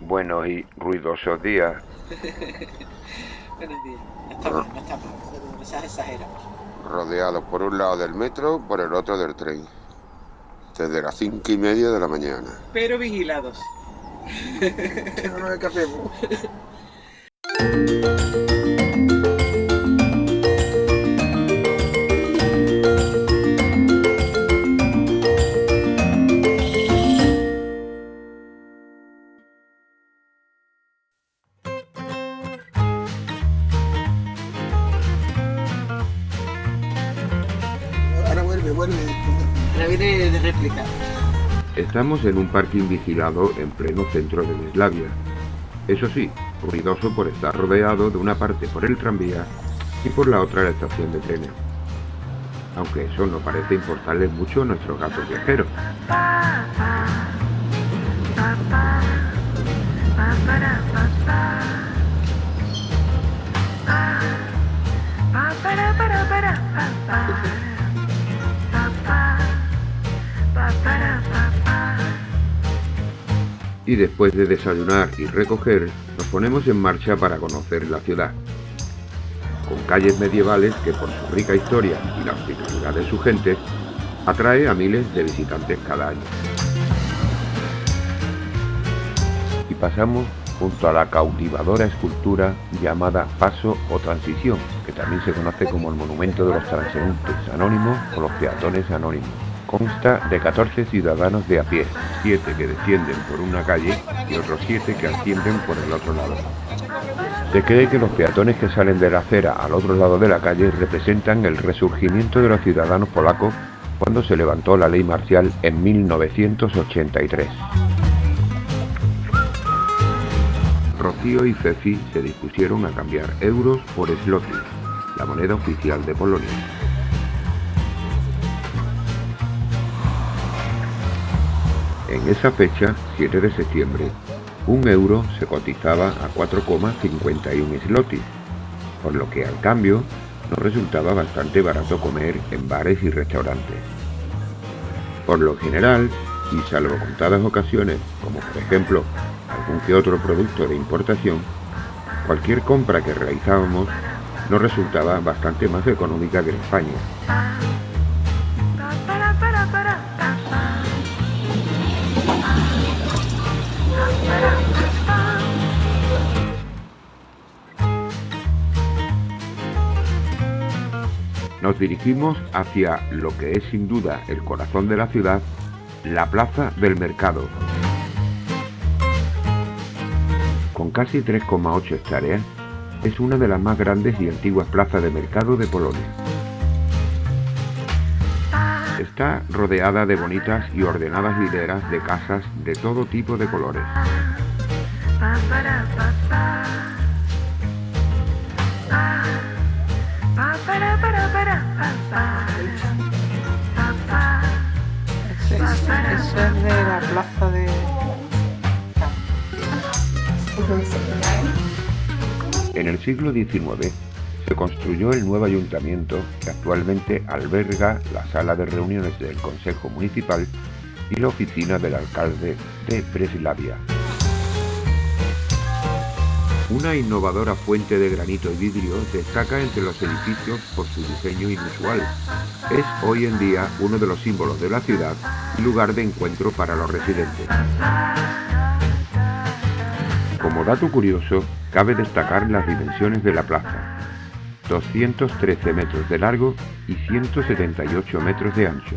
Buenos y ruidosos días. Buenos días. Ro- No está mal, no seas exagerado. Rodeados por un lado del metro, por el otro del tren. Desde las 5:30 de la mañana. Pero vigilados. Que no nos escapemos. Ahora vuelve. Ahora viene de réplica. Estamos en un parking vigilado en pleno centro de Breslavia. Eso sí, ruidoso por estar rodeado de una parte por el tranvía y por la otra la estación de trenes. Aunque eso no parece importarle mucho a nuestros gatos viajeros. Y después de desayunar y recoger, nos ponemos en marcha para conocer la ciudad. Con calles medievales que por su rica historia y la hospitalidad de su gente, atrae a miles de visitantes cada año. Y pasamos junto a la cautivadora escultura llamada Paso o Transición, que también se conoce como el Monumento de los Transeúntes Anónimos o los Peatones Anónimos. Consta de 14 ciudadanos de a pie, 7 que descienden por una calle y otros 7 que ascienden por el otro lado. Se cree que los peatones que salen de la acera al otro lado de la calle representan el resurgimiento de los ciudadanos polacos cuando se levantó la ley marcial en 1983. Rocío y Fefi se dispusieron a cambiar euros por zloty, la moneda oficial de Polonia. En esa fecha, 7 de septiembre, un euro se cotizaba a 4,51 zlotys, por lo que al cambio nos resultaba bastante barato comer en bares y restaurantes. Por lo general, y salvo contadas ocasiones, como por ejemplo algún que otro producto de importación, cualquier compra que realizábamos nos resultaba bastante más económica que en España. Nos dirigimos hacia lo que es sin duda el corazón de la ciudad, la Plaza del Mercado. Con casi 3,8 hectáreas, es una de las más grandes y antiguas plazas de mercado de Polonia. Está rodeada de bonitas y ordenadas hileras de casas de todo tipo de colores. Eso es de la plaza de... En el siglo XIX se construyó el nuevo ayuntamiento que actualmente alberga la sala de reuniones del Consejo Municipal y la oficina del alcalde de Breslavia. Una innovadora fuente de granito y vidrio destaca entre los edificios por su diseño inusual. Es hoy en día uno de los símbolos de la ciudad y lugar de encuentro para los residentes. Como dato curioso, cabe destacar las dimensiones de la plaza: 213 metros de largo y 178 metros de ancho,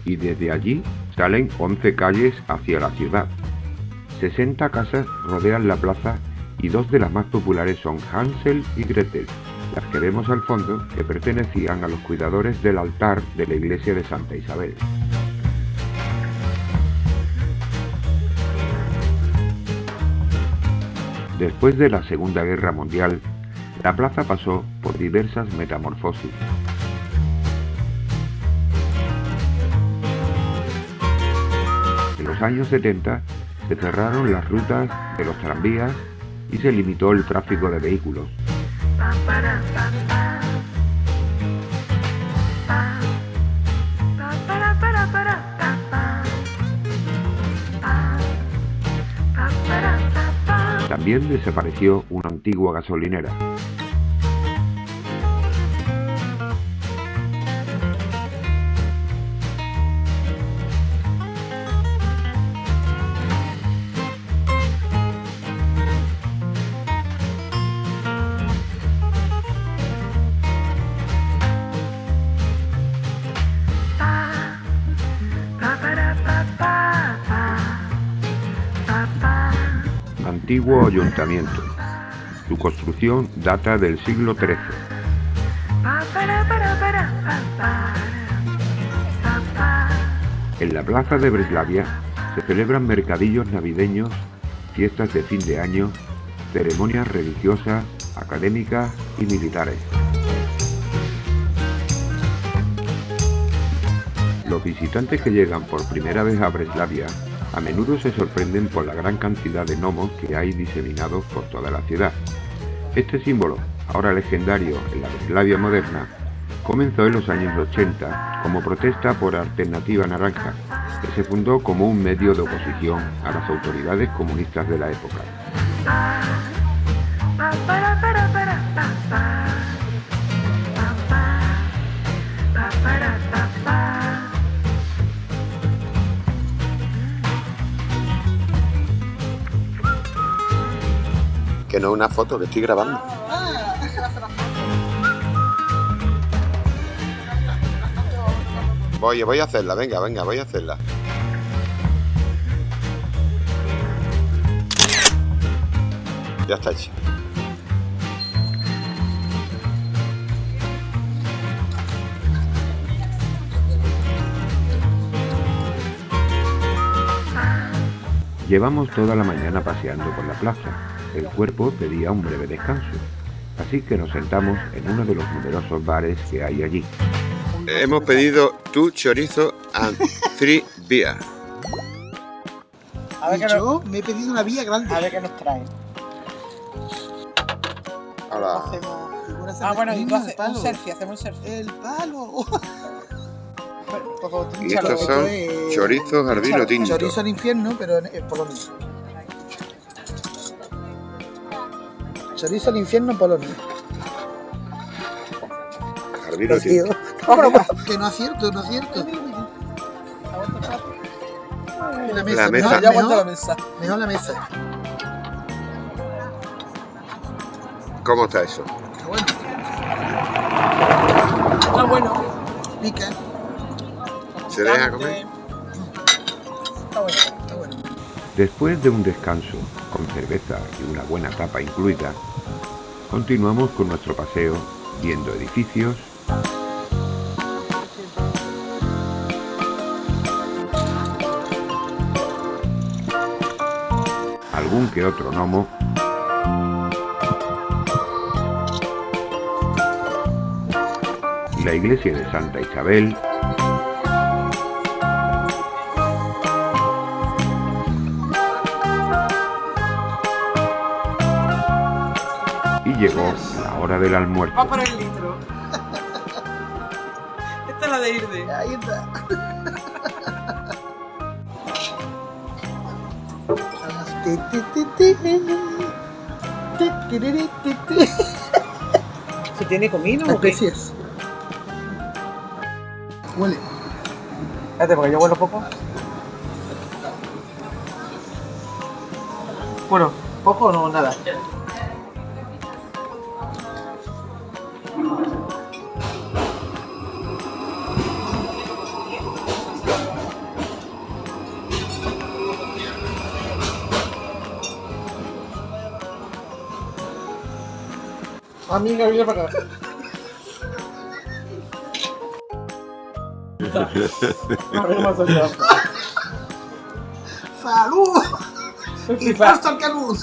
y desde allí salen 11 calles hacia la ciudad. 60 casas rodean la plaza y dos de las más populares son Hansel y Gretel, las que vemos al fondo, que pertenecían a los cuidadores del altar de la iglesia de Santa Isabel. Después de la Segunda Guerra Mundial, la plaza pasó por diversas metamorfosis. En los años 70 se cerraron las rutas de los tranvías y se limitó el tráfico de vehículos. También desapareció una antigua gasolinera. Antiguo ayuntamiento. Su construcción data del siglo XIII. En la plaza de Breslavia se celebran mercadillos navideños, fiestas de fin de año, ceremonias religiosas, académicas y militares. Los visitantes que llegan por primera vez a Breslavia a menudo se sorprenden por la gran cantidad de gnomos que hay diseminados por toda la ciudad. Este símbolo, ahora legendario en la Breslavia moderna, comenzó en los años 80 como protesta por Alternativa Naranja, que se fundó como un medio de oposición a las autoridades comunistas de la época. Que no es una foto, que estoy grabando. Voy a hacerla, venga, voy a hacerla. Ya está hecho. Llevamos toda la mañana paseando por la plaza. El cuerpo pedía un breve descanso, así que nos sentamos en uno de los numerosos bares que hay allí. Hemos pedido 2 chorizo and 3 beer. A ver Y qué yo me he pedido una vía grande. a ver qué nos traen. Ahora, Hacemos... Ah, bueno, y tú haces palo. un selfie, hacemos un selfie. El palo. y estos son chorizos al vino tinto. Chorizo al infierno, pero en Polonia. Chorizo al infierno en Polonia. Al vino tinto. Que no acierto, no acierto. La La mesa. No, ya aguanta la mesa. Mejor la mesa. ¿Cómo está eso? Está bueno. Está bueno. Pica. ¿Se deja comer? Está bueno. Está bueno. Después de un descanso, con cerveza y una buena tapa incluida, continuamos con nuestro paseo, viendo edificios, algún que otro gnomo, la iglesia de Santa Isabel, y llegó la hora del almuerzo. Va por el litro. Esta es la de Irde. Ahí está. ¿Se tiene comino o qué? Especies. Huele. Espérate, porque yo huelo poco. Bueno, poco o no, nada. Amiga, viene para acá. A ver, más allá. ¡Salud! Y Flipa. hasta el calud.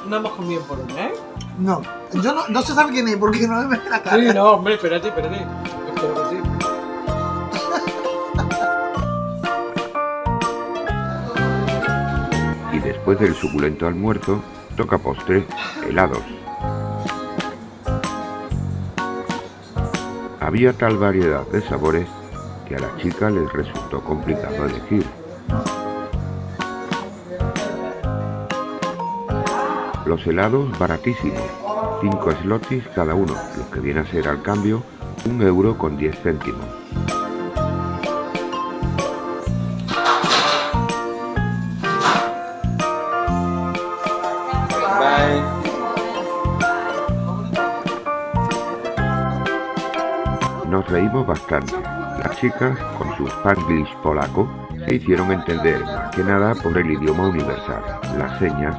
No hemos comido por un, ¿eh? No, yo no se sabe quién es porque no me ve la cara. Sí, no, hombre, espérate. Espero que sí. Y después del suculento almuerzo, toca postre, helados. Había tal variedad de sabores que a la chica les resultó complicado elegir. Los helados baratísimos, 5 zlotys cada uno, lo que viene a ser al cambio 1,10 €. Nos reímos bastante. Las chicas, con su spanglish polaco, se hicieron entender más que nada por el idioma universal, las señas.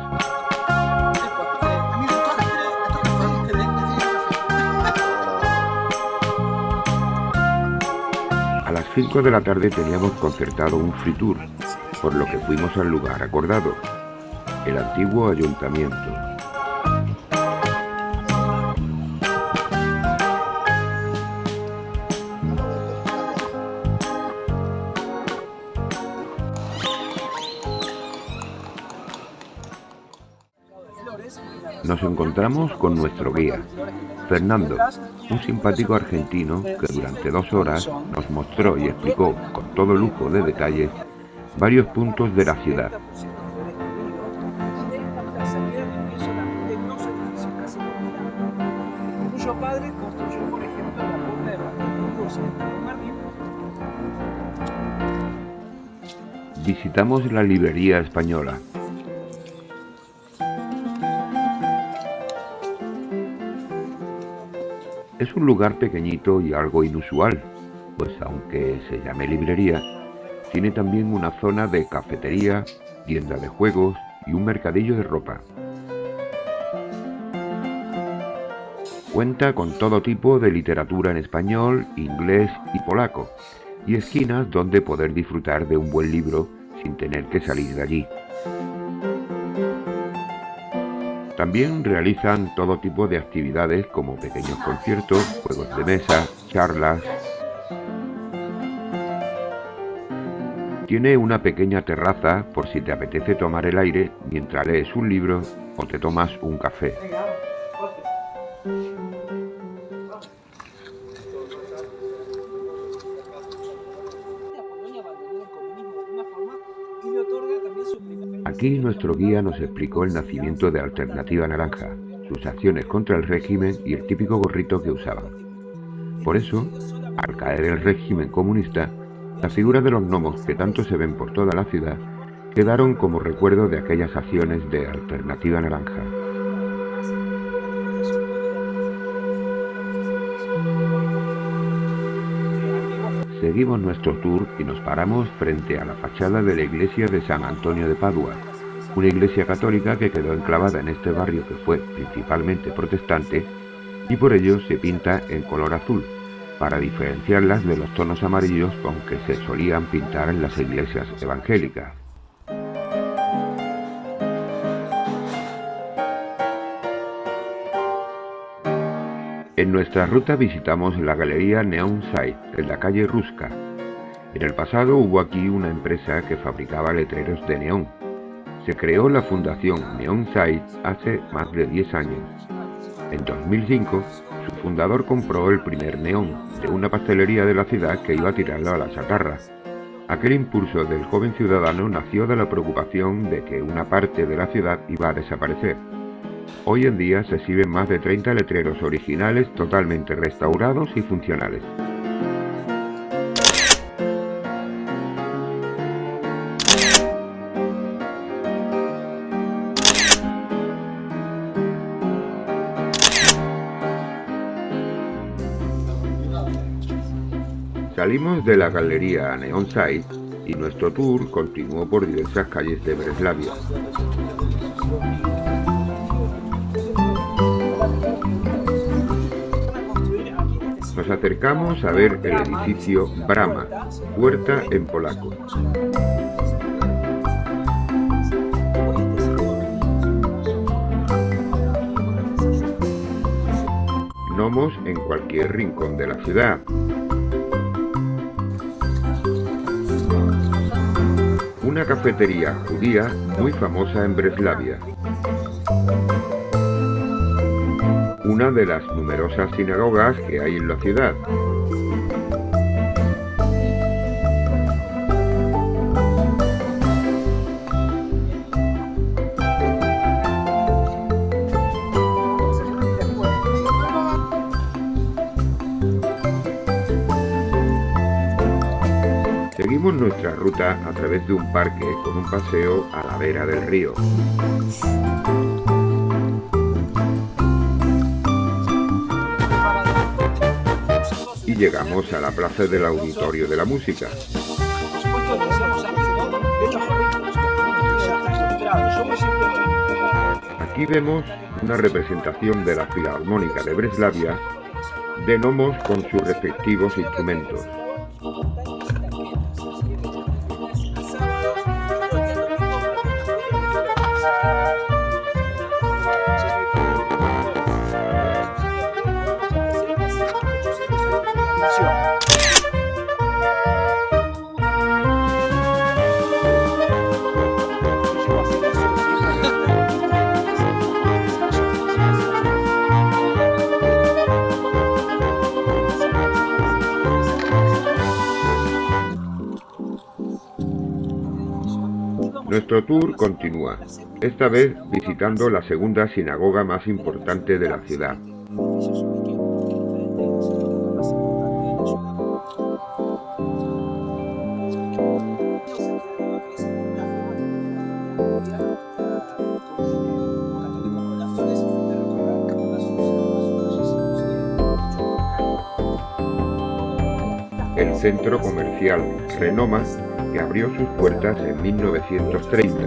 A las 5 de la tarde teníamos concertado un free tour, por lo que fuimos al lugar acordado, el antiguo ayuntamiento. Nos encontramos con nuestro guía, Fernando, un simpático argentino que durante 2 horas nos mostró y explicó con todo lujo de detalles varios puntos de la ciudad. Visitamos la librería española. Es un lugar pequeñito y algo inusual, pues aunque se llame librería, tiene también una zona de cafetería, tienda de juegos y un mercadillo de ropa. Cuenta con todo tipo de literatura en español, inglés y polaco, y esquinas donde poder disfrutar de un buen libro sin tener que salir de allí. También realizan todo tipo de actividades como pequeños conciertos, juegos de mesa, charlas. Tiene una pequeña terraza por si te apetece tomar el aire mientras lees un libro o te tomas un café. Aquí nuestro guía nos explicó el nacimiento de Alternativa Naranja, sus acciones contra el régimen y el típico gorrito que usaban. Por eso, al caer el régimen comunista, las figuras de los gnomos que tanto se ven por toda la ciudad quedaron como recuerdo de aquellas acciones de Alternativa Naranja. Seguimos nuestro tour y nos paramos frente a la fachada de la iglesia de San Antonio de Padua, una iglesia católica que quedó enclavada en este barrio que fue principalmente protestante y por ello se pinta en color azul, para diferenciarlas de los tonos amarillos con que se solían pintar en las iglesias evangélicas. En nuestra ruta visitamos la galería Neon Sight en la calle Ruska. En el pasado hubo aquí una empresa que fabricaba letreros de neón. Se creó la fundación Neon Sight hace más de 10 años. En 2005, su fundador compró el primer neón de una pastelería de la ciudad que iba a tirarlo a la chatarra. Aquel impulso del joven ciudadano nació de la preocupación de que una parte de la ciudad iba a desaparecer. Hoy en día se exhiben más de 30 letreros originales totalmente restaurados y funcionales. Salimos de la galería Neon Sight y nuestro tour continuó por diversas calles de Breslavia. Nos acercamos a ver el edificio Brama, puerta en polaco. Gnomos en cualquier rincón de la ciudad. Una cafetería judía muy famosa en Breslavia. Una de las numerosas sinagogas que hay en la ciudad. Seguimos nuestra ruta a través de un parque con un paseo a la vera del río. Y llegamos a la plaza del Auditorio de la Música. Aquí vemos una representación de la Filarmónica de Breslavia de gnomos con sus respectivos instrumentos. Nuestro tour continúa, esta vez visitando la segunda sinagoga más importante de la ciudad. El centro comercial Renoma, que abrió sus puertas en 1930.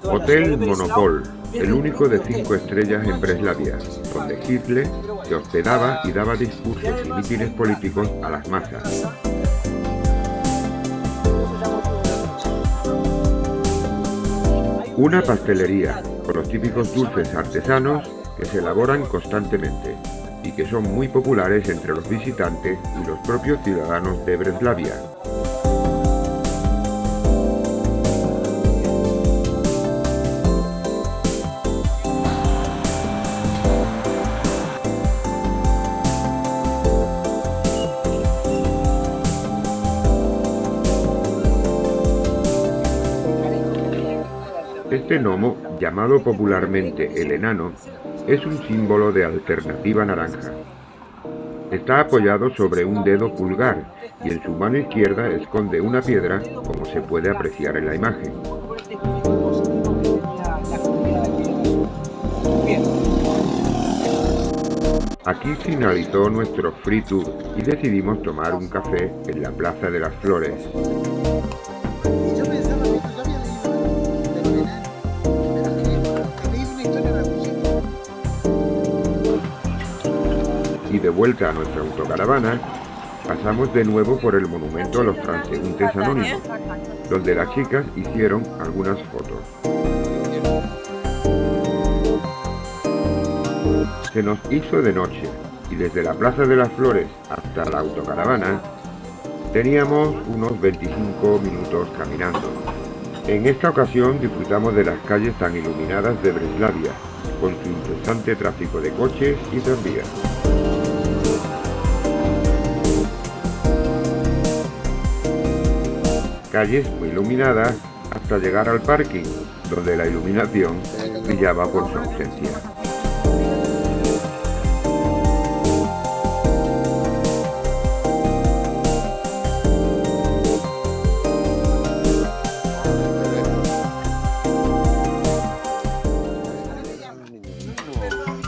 Hotel Monopol, el único de 5 estrellas en Breslavia, donde Hitler se hospedaba y daba discursos y mítines políticos a las masas. Una pastelería con los típicos dulces artesanos que se elaboran constantemente y que son muy populares entre los visitantes y los propios ciudadanos de Breslavia. Este gnomo, llamado popularmente el enano, es un símbolo de alternativa naranja. Está apoyado sobre un dedo pulgar y en su mano izquierda esconde una piedra, como se puede apreciar en la imagen. Aquí finalizó nuestro free tour y decidimos tomar un café en la Plaza de las Flores. Yo pensaba que yo había leído pero leí una historia de la música. Y de vuelta a nuestra autocaravana, pasamos de nuevo por el monumento a los transeúntes anónimos, donde las chicas hicieron algunas fotos. Se nos hizo de noche y desde la Plaza de las Flores hasta la autocaravana teníamos unos 25 minutos caminando. En esta ocasión disfrutamos de las calles tan iluminadas de Breslavia, con su incesante tráfico de coches y tranvías. Calles muy iluminadas hasta llegar al parking, donde la iluminación brillaba por su ausencia.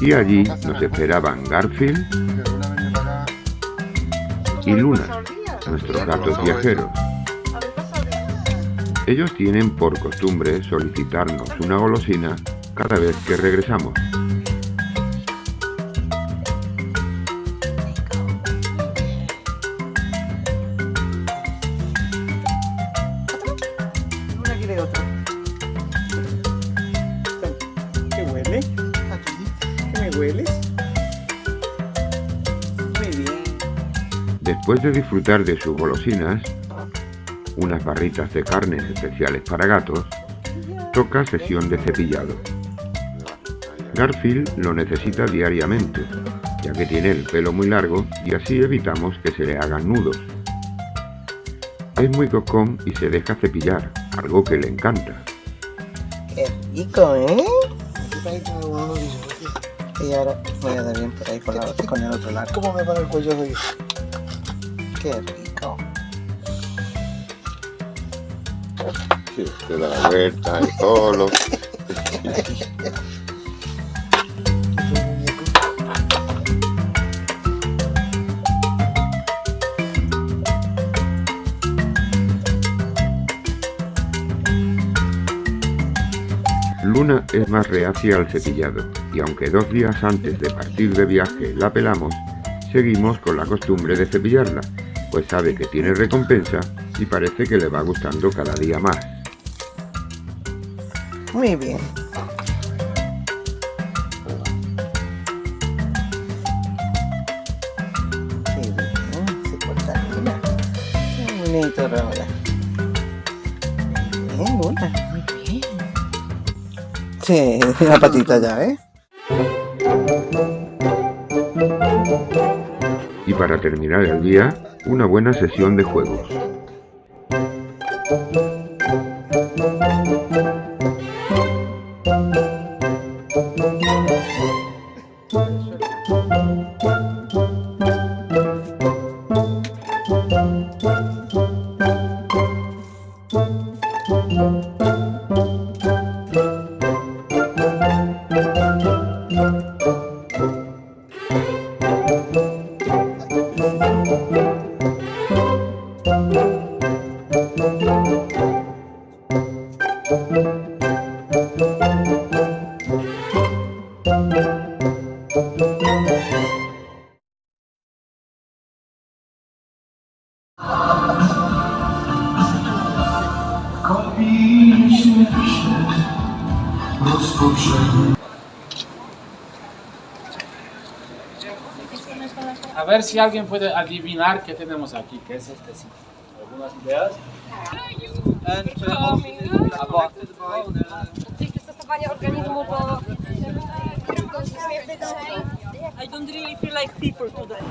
Y allí nos esperaban Garfield y Luna, nuestros gatos viajeros. Ellos tienen por costumbre solicitarnos una golosina cada vez que regresamos. Luna quiere otro. ¿Qué huele? ¿Qué me hueles? Muy bien. Después de disfrutar de sus golosinas, unas barritas de carnes especiales para gatos, toca sesión de cepillado. Garfield lo necesita diariamente, ya que tiene el pelo muy largo y así evitamos que se le hagan nudos. Es muy coscón y se deja cepillar, algo que le encanta. Qué rico, ¿eh? Aquí parece que uno dice, Y ahora voy a dar bien por ahí con el otro lado. ¿cómo me para el cuello de Qué rico. Sí, te da la vuelta, el solo. Luna es más reacia al cepillado y aunque 2 días antes de partir de viaje la pelamos, seguimos con la costumbre de cepillarla, pues sabe que tiene recompensa y parece que le va gustando cada día más. Muy bien. Qué bien, se corta Luna. Qué bonito, Raúl. Bien, Luna, muy bien. Sí, la patita ya, ¿eh? Y para terminar el día, una buena sesión de juegos. A ver si alguien puede adivinar qué tenemos aquí, qué es este sitio. ¿Algunas ideas? Przystosowanie organizmu do I don't really feel like people today.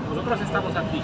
Nosotros estamos aquí.